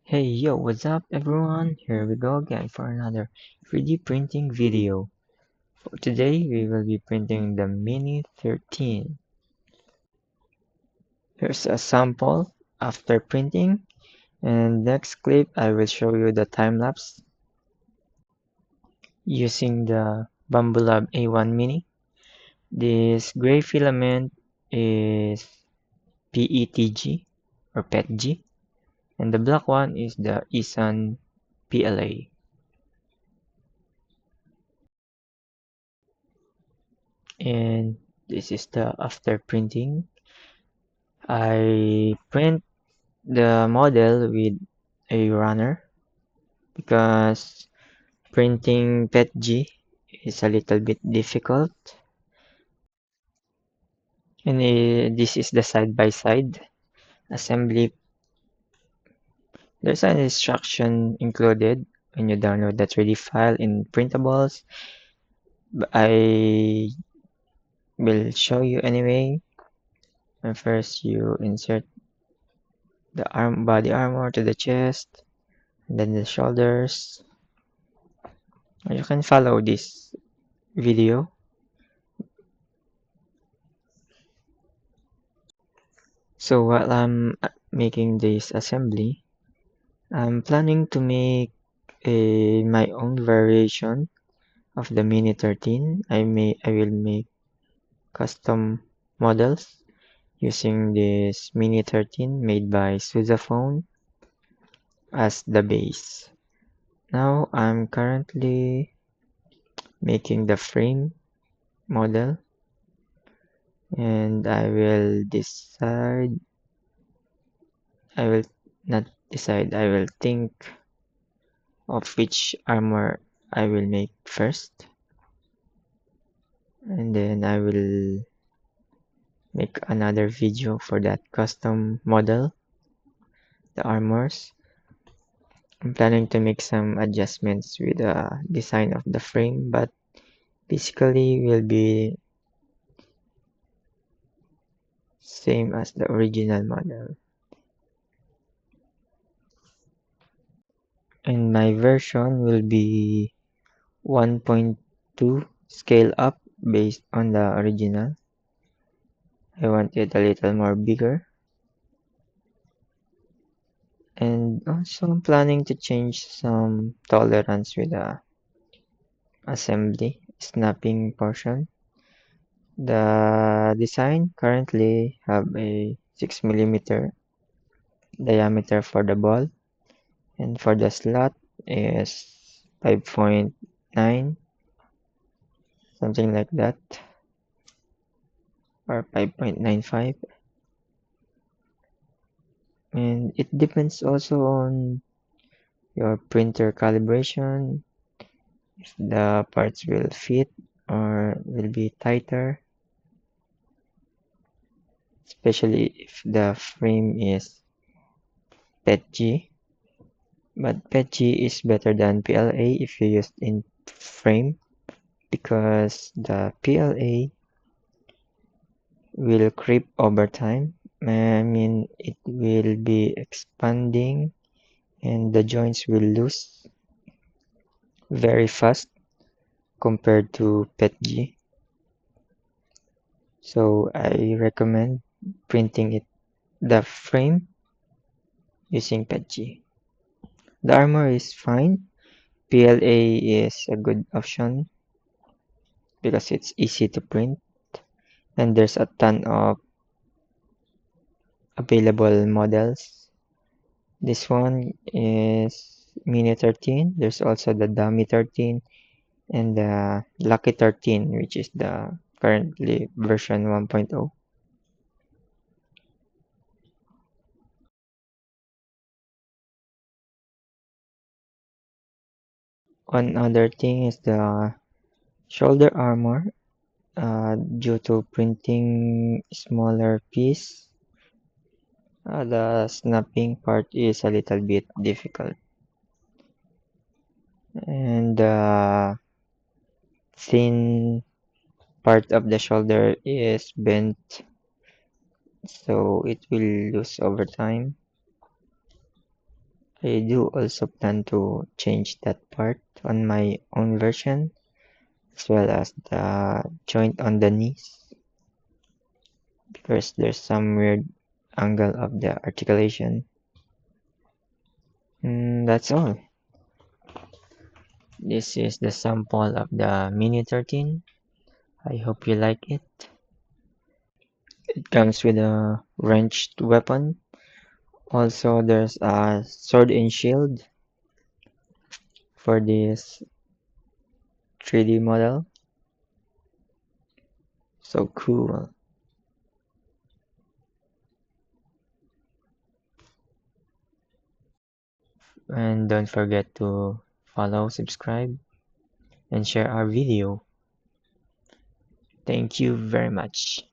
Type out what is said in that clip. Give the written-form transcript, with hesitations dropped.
Hey yo, what's up everyone? Here we go again for another 3D printing video. For today we will be printing the Mini 13. Here's a sample after printing, and next clip I will show you the time lapse using the Bambu A1 Mini. This gray filament is PETG or PETG, and the black one is the Isan PLA. And this is the after printing. I print the model with a runner because printing PETG is a little bit difficult. And this is the side-by-side assembly. There's an instruction included when you download the 3D file in printables. But I will show you anyway. And first you insert the body armor to the chest, and then the shoulders. You can follow this video. So while I'm making this assembly, I'm planning to make my own variation of the Mini 13. I will make custom models using this Mini 13 made by Sousaphone as the base. Now I'm currently making the frame model, and I will not decide, I will think of which armor I will make first, and then I will make another video for that custom model, the armors. I'm planning to make some adjustments with the design of the frame, but basically will be same as the original model. And my version will be 1.2 scale up based on the original. I want it a little more bigger. And also I'm planning to change some tolerance with the assembly snapping portion. The design currently have a 6 mm diameter for the ball, and for the slot is 5.9, something like that, or 5.95. And it depends also on your printer calibration, if the parts will fit or will be tighter, especially if the frame is PETG. But PETG is better than PLA if you use in frame, because the PLA will creep over time. I mean, it will be expanding and the joints will lose very fast compared to PETG. So I recommend printing the frame using PETG. The armor is fine. PLA is a good option because it's easy to print and there's a ton of available models. This one is Mini 13. There's also the Dummy 13 and the Lucky 13, which is the currently version 1.0. One other thing is the shoulder armor. Due to printing smaller piece, the snapping part is a little bit difficult, and the thin part of the shoulder is bent, so it will lose over time. I do also plan to change that part on my own version, as well as the joint on the knees, because there's some weird angle of the articulation. That's all. This is the sample of the Mini 13. I hope you like it. It comes with a wrenched weapon. Also, there's a sword and shield for this 3D model. So cool. And don't forget to follow, subscribe, and share our video. Thank you very much.